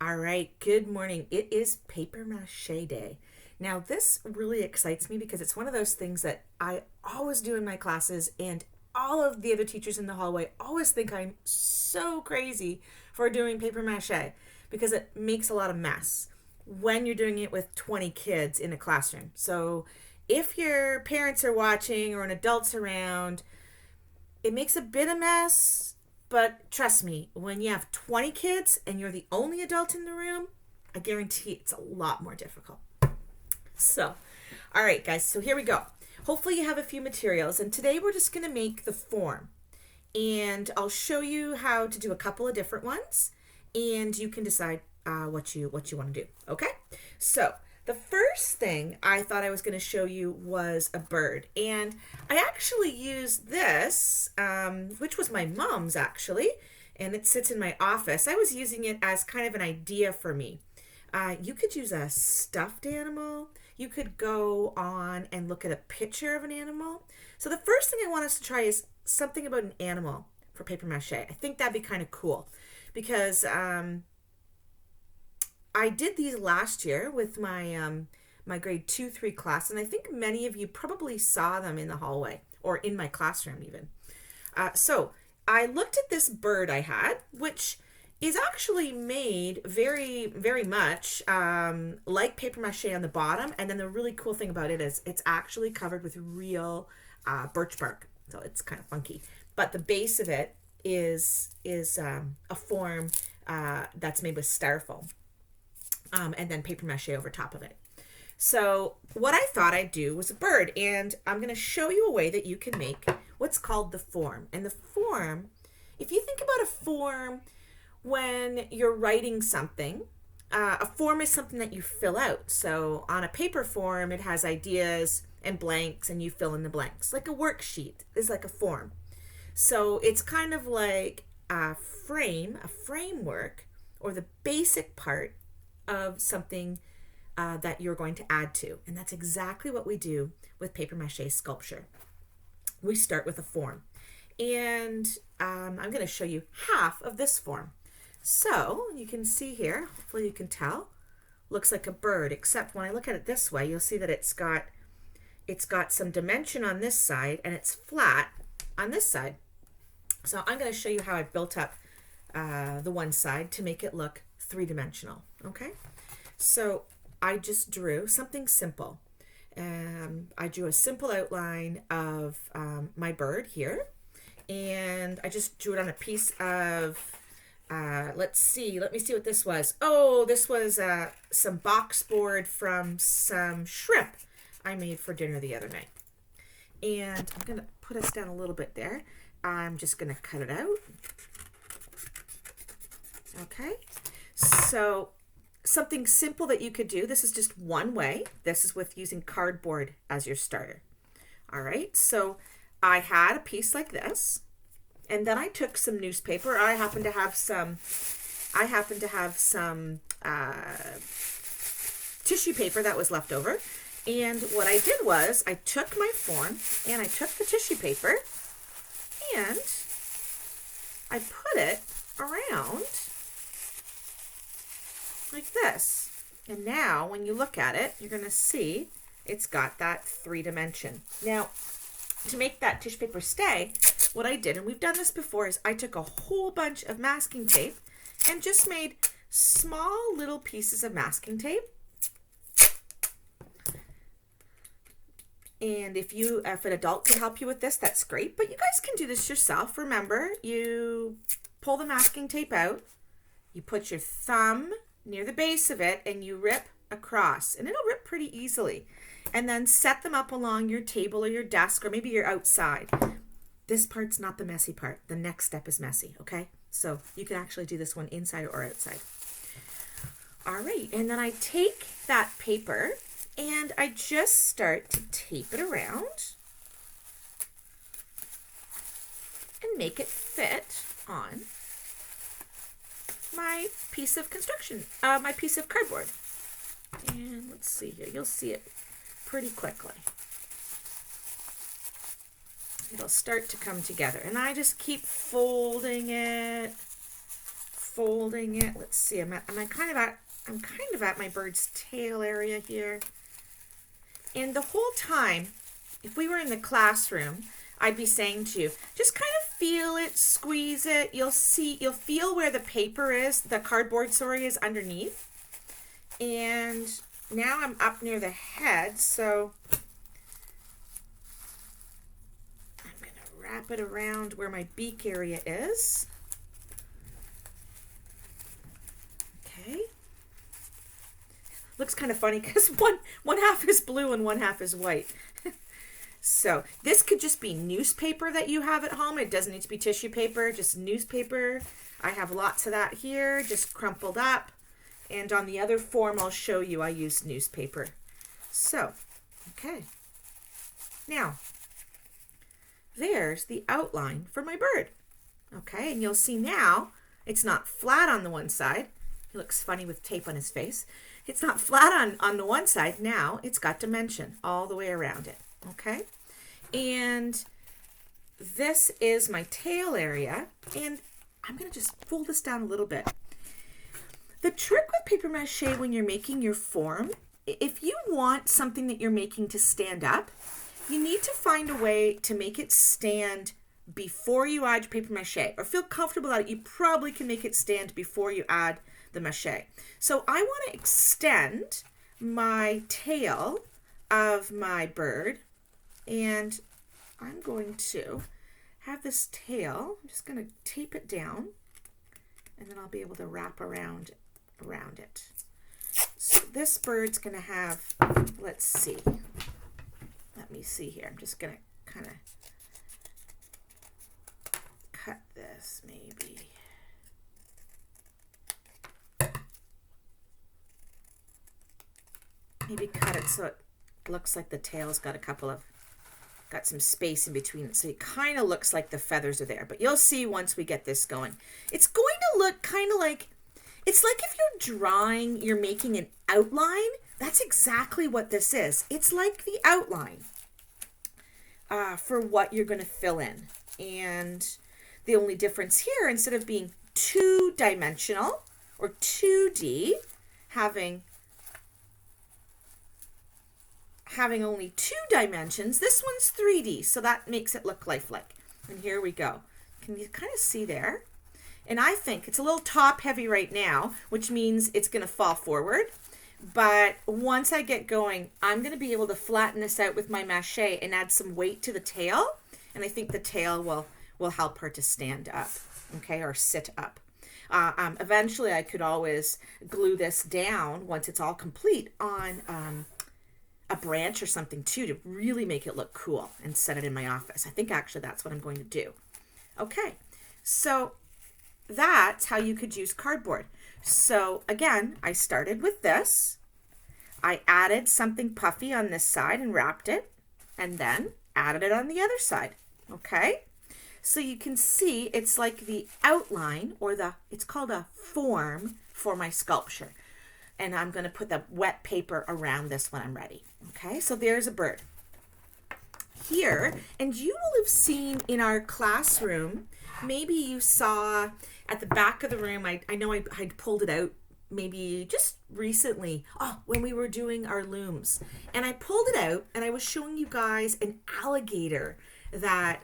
All right, good morning. It is paper mache day. Now, this really excites me because it's one of those things that I always do in my classes, and all of the other teachers in the hallway always think I'm so crazy for doing paper mache because it makes a lot of mess when you're doing it with 20 kids in a classroom. So, if your parents are watching or an adult's around, it makes a bit of mess, but trust me, when you have 20 kids and you're the only adult in the room, I guarantee it's a lot more difficult. So, all right, guys, so here we go. Hopefully, you have a few materials, and today we're just going to make the form. And I'll show you how to do a couple of different ones, and you can decide what you want to do. Okay? So, the first thing I thought I was going to show you was a bird. And I actually used this, which was my mom's actually, and it sits in my office. I was using it as kind of an idea for me. You could use a stuffed animal. You could go on and look at a picture of an animal. So the first thing I want us to try is something about an animal for paper mache. I think that'd be kind of cool because I did these last year with my grade 2-3 class, and I think many of you probably saw them in the hallway or in my classroom even. So I looked at this bird I had, which is actually made very, very much like paper mache on the bottom, and then the really cool thing about it is it's actually covered with real birch bark, so it's kind of funky. But the base of it is a form that's made with styrofoam. And then paper mache over top of it. So what I thought I'd do was a bird, and I'm going to show you a way that you can make what's called the form. And the form, if you think about a form when you're writing something, a form is something that you fill out. So on a paper form, it has ideas and blanks, and you fill in the blanks. Like a worksheet is like a form. So it's kind of like a framework, or the basic part of something that you're going to add to. And that's exactly what we do with paper mache sculpture. We start with a form. And I'm going to show you half of this form. So you can see here, hopefully you can tell, looks like a bird, except when I look at it this way, you'll see that it's got some dimension on this side and it's flat on this side. So I'm going to show you how I built up the one side to make it look three-dimensional. Okay, so I just drew something simple. I drew a simple outline of my bird here, and I just drew it on a piece of let me see what this was. Oh, this was some box board from some shrimp I made for dinner the other night. And I'm gonna put us down a little bit there. I'm just gonna cut it out. Okay, so something simple that you could do, this is just one way. This is with using cardboard as your starter. All right, so I had a piece like this, and then I took some newspaper. I happen to have some tissue paper that was left over. And what I did was I took my form and I took the tissue paper and I put it around like this. And now when you look at it, you're going to see it's got that 3-dimension. Now, to make that tissue paper stay, what I did, and we've done this before, is I took a whole bunch of masking tape and just made small little pieces of masking tape. And if an adult can help you with this, that's great. But you guys can do this yourself. Remember, you pull the masking tape out, you put your thumb near the base of it, and you rip across. And it'll rip pretty easily. And then set them up along your table or your desk, or maybe you're outside. This part's not the messy part. The next step is messy, okay? So you can actually do this one inside or outside. All right, and then I take that paper and I just start to tape it around and make it fit on my piece of my piece of cardboard. And let's see here, you'll see it pretty quickly. It'll start to come together. And I just keep folding it folding it. Let's see. I'm kind of at my bird's tail area here. And the whole time, if we were in the classroom, I'd be saying to you, just kind of feel it, squeeze it. You'll feel where the paper is, the cardboard, sorry, is underneath. And now I'm up near the head, so I'm going to wrap it around where my beak area is. Okay. Looks kind of funny because one half is blue and one half is white. So this could just be newspaper that you have at home. It doesn't need to be tissue paper, just newspaper. I have lots of that here, just crumpled up. And on the other form, I'll show you I used newspaper. So, okay. Now, there's the outline for my bird. Okay, and you'll see now it's not flat on the one side. He looks funny with tape on his face. It's not flat on the one side. Now it's got dimension all the way around it. Okay, and this is my tail area, and I'm going to just fold this down a little bit. The trick with paper mache when you're making your form, if you want something that you're making to stand up, you need to find a way to make it stand before you add your paper mache, or feel comfortable that you probably can make it stand before you add the mache. So I want to extend my tail of my bird, and I'm going to have this tail, I'm just going to tape it down, and then I'll be able to wrap around it. So this bird's going to have, let's see, let me see here. I'm just going to kind of cut this maybe. Maybe cut it so it looks like the tail's got got some space in between it, so it kind of looks like the feathers are there. But you'll see once we get this going. It's going to look kind of like, it's like if you're making an outline. That's exactly what this is. It's like the outline for what you're going to fill in. And the only difference here, instead of being two-dimensional or 2D, having only 2 dimensions, this one's 3D, so that makes it look lifelike. And here we go. Can you kind of see there? And I think it's a little top heavy right now, which means it's going to fall forward. But once I get going, I'm going to be able to flatten this out with my mache and add some weight to the tail. And I think the tail will help her to stand up, okay, or sit up. Eventually, I could always glue this down once it's all complete on a branch or something too, to really make it look cool and set it in my office. I think actually that's what I'm going to do. Okay, so that's how you could use cardboard. So again, I started with this. I added something puffy on this side and wrapped it, and then added it on the other side. Okay, so you can see it's like the outline, or it's called a form for my sculpture. And I'm going to put the wet paper around this when I'm ready. Okay, so there's a bird here, and you will have seen in our classroom, maybe you saw at the back of the room, I know I'd pulled it out maybe just recently, when we were doing our looms. And I pulled it out, and I was showing you guys an alligator that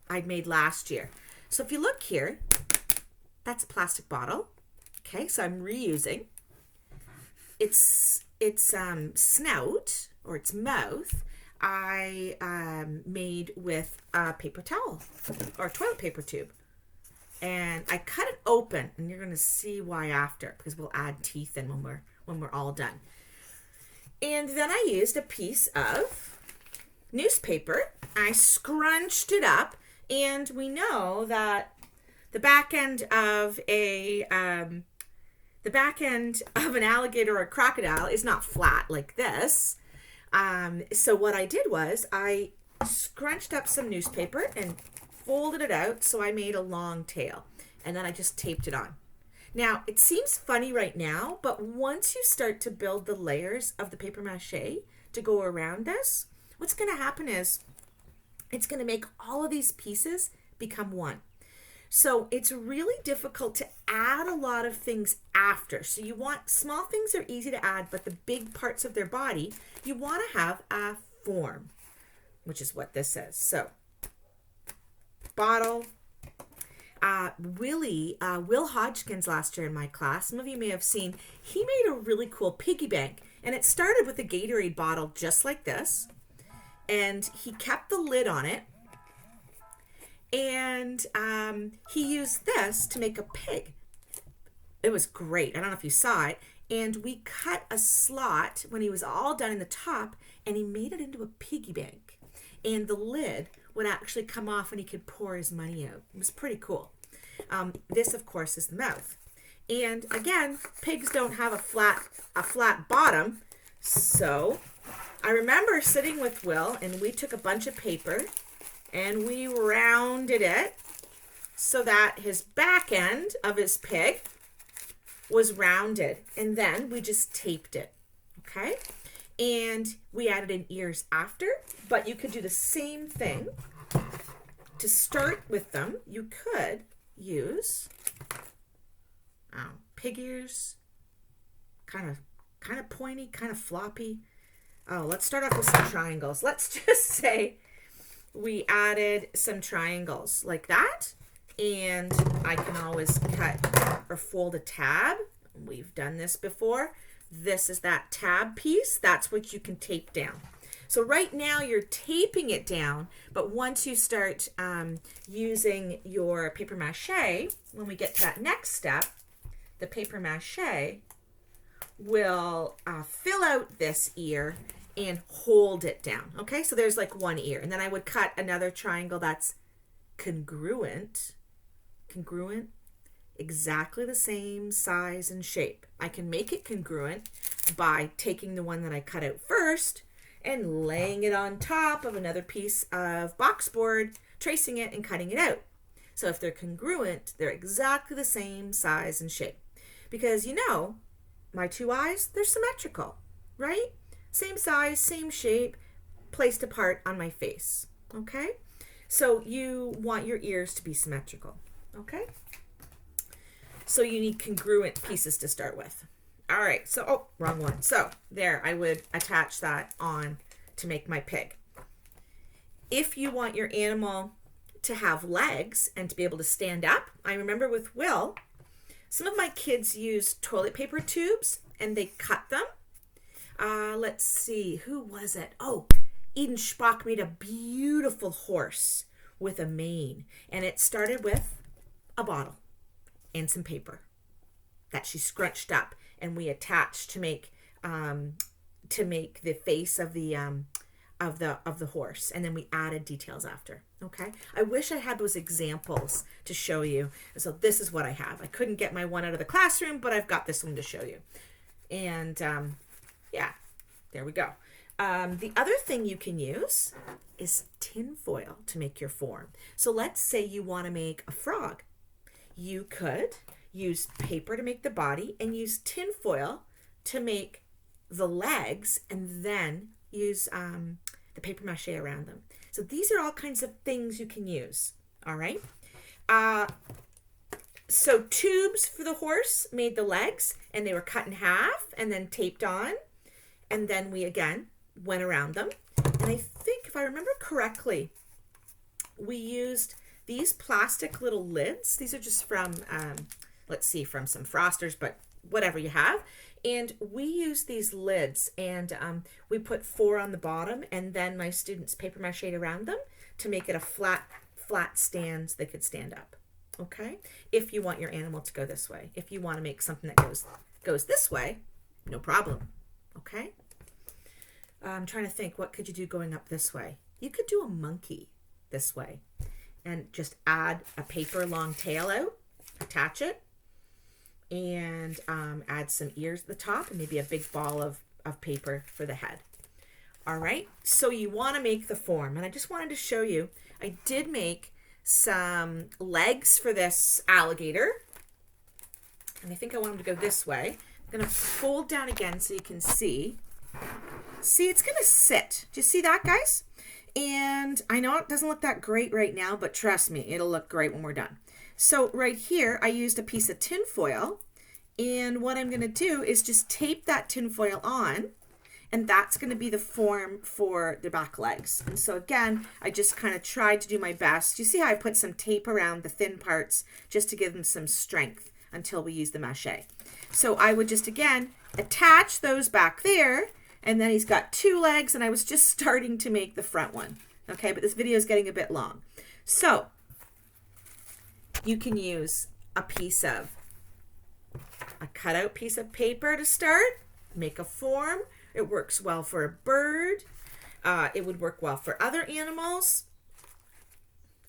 I'd made last year. So if you look here, that's a plastic bottle. Okay, so I'm reusing. Its snout, or its mouth, I made with a paper towel or a toilet paper tube. And I cut it open, and you're going to see why after, because we'll add teeth in when we're all done. And then I used a piece of newspaper. I scrunched it up, and we know that the back end of an alligator or a crocodile is not flat like this. So what I did was I scrunched up some newspaper and folded it out, so I made a long tail, and then I just taped it on. Now, it seems funny right now, but once you start to build the layers of the paper mache to go around this, what's going to happen is it's going to make all of these pieces become one. So it's really difficult to add a lot of things after. So you want, small things are easy to add, but the big parts of their body, you want to have a form, which is what this says. So bottle. Will Hodgkins last year in my class, some of you may have seen, he made a really cool piggy bank. And it started with a Gatorade bottle just like this. And he kept the lid on it. And he used this to make a pig. It was great. I don't know if you saw it. And we cut a slot when he was all done in the top, and he made it into a piggy bank. And the lid would actually come off when he could pour his money out. It was pretty cool. This, of course, is the mouth. And again, pigs don't have a flat bottom. So I remember sitting with Will, and we took a bunch of paper and we rounded it so that his back end of his pig was rounded. And then we just taped it. Okay? And we added in ears after, but you could do the same thing. To start with them, you could use pig ears, kind of pointy, kind of floppy. Oh, let's start off with some triangles. Let's just say we added some triangles like that, and I can always cut or fold a tab. We've done this before. This is that tab piece. That's what you can tape down. So right now you're taping it down, but once you start using your paper mache, when we get to that next step, the paper mache will fill out this ear and hold it down. Okay, so there's like one ear. And then I would cut another triangle that's congruent, exactly the same size and shape. I can make it congruent by taking the one that I cut out first and laying it on top of another piece of boxboard, tracing it and cutting it out. So if they're congruent, they're exactly the same size and shape. Because you know, my two eyes, they're symmetrical, right? Same size, same shape, placed apart on my face, okay? So you want your ears to be symmetrical, okay? So you need congruent pieces to start with. All right, so, oh, wrong one. So there, I would attach that on to make my pig. If you want your animal to have legs and to be able to stand up, I remember with Will, some of my kids used toilet paper tubes and they cut them. Let's see, who was it? Oh, Eden Spock made a beautiful horse with a mane, and it started with a bottle and some paper that she scrunched up, and we attached to make the face of the horse, and then we added details after. Okay, I wish I had those examples to show you. So this is what I have. I couldn't get my one out of the classroom, but I've got this one to show you. And yeah, there we go. The other thing you can use is tin foil to make your form. So let's say you want to make a frog. You could use paper to make the body and use tin foil to make the legs, and then use the paper mache around them. So these are all kinds of things you can use. All right. So tubes for the horse made the legs, and they were cut in half and then taped on. And then we again went around them. And I think, if I remember correctly, we used these plastic little lids. These are just from, let's see, from some Frosters, but whatever you have. And we used these lids, and we put 4 on the bottom, and then my students paper mache around them to make it a flat stand so they could stand up. Okay? If you want your animal to go this way. If you want to make something that goes this way, no problem. Okay? I'm trying to think, what could you do going up this way? You could do a monkey this way and just add a paper long tail out, attach it, and add some ears at the top and maybe a big ball of paper for the head. All right, so you want to make the form, and I just wanted to show you, I did make some legs for this alligator, and I think I want him to go this way. I'm going to fold down again so you can see. See, it's going to sit. Do you see that, guys? And I know it doesn't look that great right now, but trust me, it'll look great when we're done. So right here, I used a piece of tin foil, and what I'm going to do is just tape that tin foil on, and that's going to be the form for the back legs. And so again, I just kind of tried to do my best. You see how I put some tape around the thin parts just to give them some strength until we use the mache. So I would just, again, attach those back there, and then he's got 2 legs, and I was just starting to make the front one. Okay, but this video is getting a bit long. So you can use a cutout piece of paper to start, make a form. It works well for a bird. It would work well for other animals.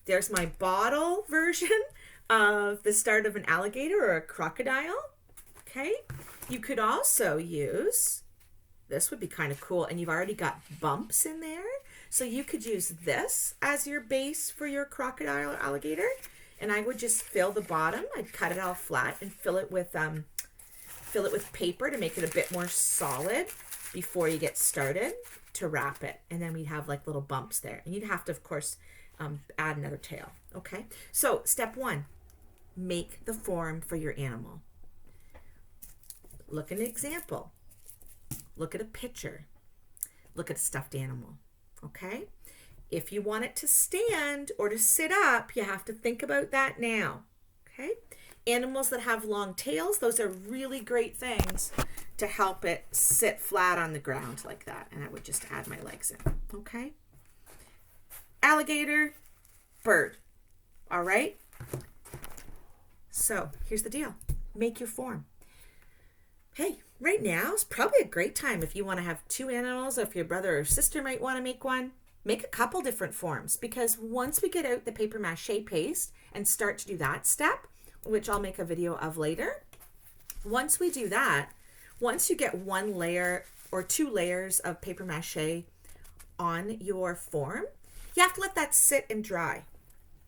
There's my bottle version of the start of an alligator or a crocodile. Okay, you could also use, this would be kind of cool, and you've already got bumps in there. So you could use this as your base for your crocodile or alligator. And I would just fill the bottom. I'd cut it all flat and fill it with paper to make it a bit more solid before you get started to wrap it. And then we'd have like little bumps there. And you'd have to, of course, add another tail. Okay, so step 1, make the form for your animal. Look at an example. Look at a picture. Look at a stuffed animal. Okay, if you want it to stand or to sit up, you have to think about that now. Okay, animals that have long tails, those are really great things to help it sit flat on the ground like that. And I would just add my legs in. Okay, alligator, bird. All right, so here's the deal. Make your form. Hey, right now is probably a great time if you want to have 2 animals, or if your brother or sister might want to make one. Make a couple different forms, because once we get out the paper mache paste and start to do that step, which I'll make a video of later, once we do that, once you get 1 layer or 2 layers of paper mache on your form, you have to let that sit and dry.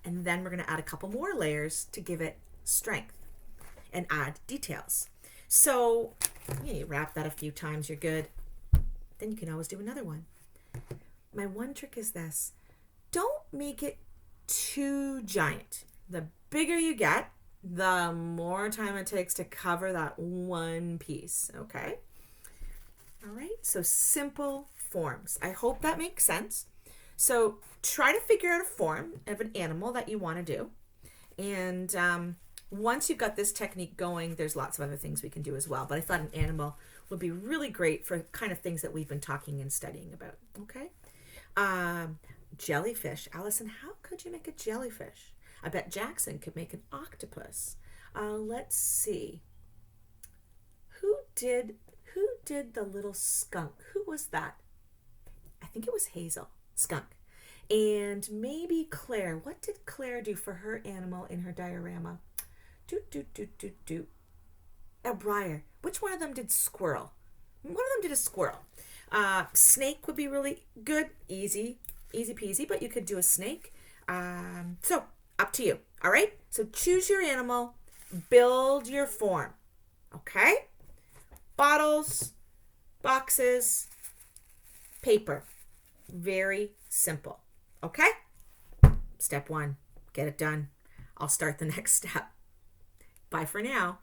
And then we're going to add a couple more layers to give it strength and add details. So you wrap that a few times, you're good. Then you can always do another one. My one trick is this. Don't make it too giant. The bigger you get, the more time it takes to cover that one piece, okay? All right, so simple forms. I hope that makes sense. So try to figure out a form of an animal that you want to do. And once you've got this technique going, there's lots of other things we can do as well. But I thought an animal would be really great for kind of things that we've been talking and studying about, okay? Jellyfish. Allison, how could you make a jellyfish? I bet Jackson could make an octopus. Let's see. Who did the little skunk? Who was that? I think it was Hazel. Skunk. And maybe Claire. What did Claire do for her animal in her diorama? A briar. Which one of them did squirrel? One of them did a squirrel. Snake would be really good. Easy peasy, but you could do a snake. So up to you. All right. So choose your animal, build your form. Okay. Bottles, boxes, paper. Very simple. Okay. Step 1, get it done. I'll start the next step. Bye for now.